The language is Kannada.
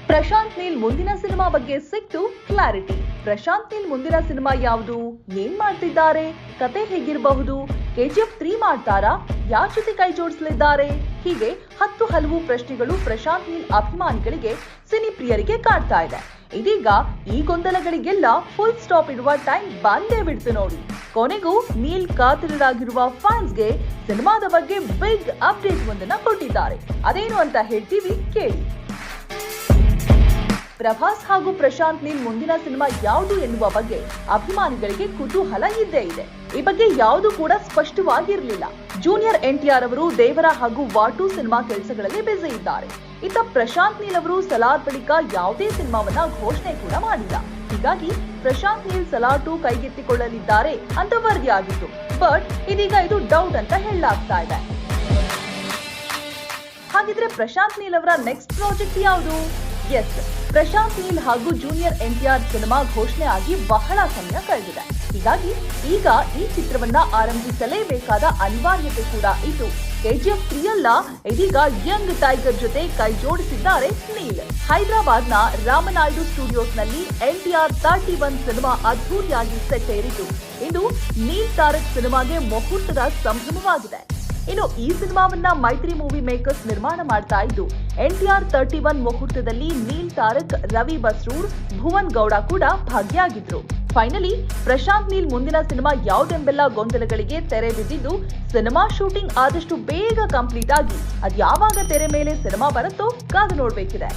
ಪ್ರಶಾಂತ್ ನೀಲ್ ಮುಂದಿನ ಸಿನಿಮಾ ಬಗ್ಗೆ ಸಿಕ್ತು ಕ್ಲಾರಿಟಿ. ಪ್ರಶಾಂತ್ ನೀಲ್ ಮುಂದಿನ ಸಿನಿಮಾ ಯಾವುದು, ಏನ್ ಮಾಡ್ತಿದ್ದಾರೆ, ಕತೆ ಹೇಗಿರಬಹುದು, KGF 3 ಮಾಡ್ತಾರಾ, ಯಾರ ಜೊತೆ ಕೈ ಜೋಡಿಸಲಿದ್ದಾರೆ, ಹೀಗೆ ಹಲವು ಪ್ರಶ್ನೆಗಳು ಪ್ರಶಾಂತ್ ನೀಲ್ ಅಭಿಮಾನಿಗಳಿಗೆ, ಸಿನಿ ಪ್ರಿಯರಿಗೆ ಕಾಡ್ತಾ ಇದೆ. ಇದೀಗ ಈ ಗೊಂದಲಗಳಿಗೆಲ್ಲ ಫುಲ್ ಸ್ಟಾಪ್ ಇಡುವ ಟೈಮ್ ಬಂದೇ ಬಿಡ್ತು ನೋಡಿ. ಕೊನೆಗೂ ನೀಲ್ ಕಾತರರಾಗಿರುವ ಫ್ಯಾನ್ಸ್ಗೆ ಸಿನಿಮಾದ ಬಗ್ಗೆ ಬಿಗ್ ಅಪ್ಡೇಟ್ ಒಂದನ್ನ ಕೊಟ್ಟಿದ್ದಾರೆ. ಅದೇನು ಅಂತ ಹೇಳ್ತೀವಿ ಕೇಳಿ. ಪ್ರಭಾಸ್ ಹಾಗೂ ಪ್ರಶಾಂತ್ ನೀಲ್ ಮುಂದಿನ ಸಿನಿಮಾ ಯಾವುದು ಎನ್ನುವ ಬಗ್ಗೆ ಅಭಿಮಾನಿಗಳಿಗೆ ಕುತೂಹಲ ಇದ್ದೇ ಇದೆ. ಈ ಬಗ್ಗೆ ಯಾವುದು ಕೂಡ ಸ್ಪಷ್ಟವಾಗಿರಲಿಲ್ಲ. ಜೂನಿಯರ್ NTR ಅವರು ದೇವರ ಹಾಗೂ ವಾಟು ಸಿನಿಮಾ ಕೆಲಸಗಳಲ್ಲಿ ಬ್ಯುಸಿ ಇದ್ದಾರೆ. ಇತ್ತ ಪ್ರಶಾಂತ್ ನೀಲ್ ಅವರು ಸಲಾರ್ ಬಳಿಕ ಯಾವುದೇ ಸಿನಿಮಾವನ್ನ ಘೋಷಣೆ ಕೂಡ ಮಾಡಿಲ್ಲ. ಹೀಗಾಗಿ ಪ್ರಶಾಂತ್ ನೀಲ್ ಸಲಾರ್ 2 ಕೈಗೆತ್ತಿಕೊಳ್ಳಲಿದ್ದಾರೆ ಅಂತ ವರದಿಯಾಗಿತ್ತು. ಬಟ್ ಇದೀಗ ಇದು ಡೌಟ್ ಅಂತ ಹೇಳಲಾಗ್ತಾ ಇದೆ. ಹಾಗಿದ್ರೆ ಪ್ರಶಾಂತ್ ನೀಲ್ ಅವರ ನೆಕ್ಸ್ಟ್ ಪ್ರಾಜೆಕ್ಟ್ ಯಾವುದು? ಎಸ್, ಪ್ರಶಾಂತ್ ನೀಲ್ ಹಾಗೂ ಜೂನಿಯರ್ NTR ಸಿನಿಮಾ ಘೋಷಣೆ ಆಗಿ ಬಹಳ ಸಮಯ ಕಳೆದಿದೆ. ಹೀಗಾಗಿ ಈಗ ಈ ಚಿತ್ರವನ್ನ ಆರಂಭಿಸಲೇಬೇಕಾದ ಅನಿವಾರ್ಯತೆ ಕೂಡ ಇದ್ದು, KGF 3 ಅಲ್ಲ, ಇದೀಗ ಯಂಗ್ ಟೈಗರ್ ಜೊತೆ ಕೈ ಜೋಡಿಸಿದ್ದಾರೆ ನೀಲ್. ಹೈದರಾಬಾದ್ನ ರಾಮನಾಯ್ಡು ಸ್ಟುಡಿಯೋಸ್ ನಲ್ಲಿ NTR 31 ಸಿನಿಮಾ ಅದ್ಧೂರಿಯಾಗಿ ಸೆಟ್ ಏರಿದ್ದು, ಇಂದು ನೀಲ್ ತಾರಕ್ ಸಿನಿಮಾಗೆ ಮುಹೂರ್ತದ ಸಂಭ್ರಮವಾಗಿದೆ. ಇನ್ನು ಈ ಸಿನಿಮಾವನ್ನ ಮೈತ್ರಿ ಮೂವಿ ಮೇಕರ್ಸ್ ನಿರ್ಮಾಣ ಮಾಡ್ತಾ ಇದ್ದು, NTR 31 ಮುಹೂರ್ತದಲ್ಲಿ ನೀಲ್ ತಾರಕ್, ರವಿ ಬಸ್ರೂರ್, ಭುವನ್ ಗೌಡ ಕೂಡ ಭಾಗಿಯಾಗಿದ್ರು. ಫೈನಲಿ ಪ್ರಶಾಂತ್ ನೀಲ್ ಮುಂದಿನ ಸಿನಿಮಾ ಯಾವುದೆಂಬೆಲ್ಲ ಗೊಂದಲಗಳಿಗೆ ತೆರೆ ಬಿದ್ದಿದ್ದು, ಸಿನಿಮಾ ಶೂಟಿಂಗ್ ಆದಷ್ಟು ಬೇಗ ಕಂಪ್ಲೀಟ್ ಆಗಿ ಅದ್ಯಾವಾಗ ತೆರೆ ಮೇಲೆ ಸಿನಿಮಾ ಬರುತ್ತೋ ಕಾದು ನೋಡ್ಬೇಕಿದೆ.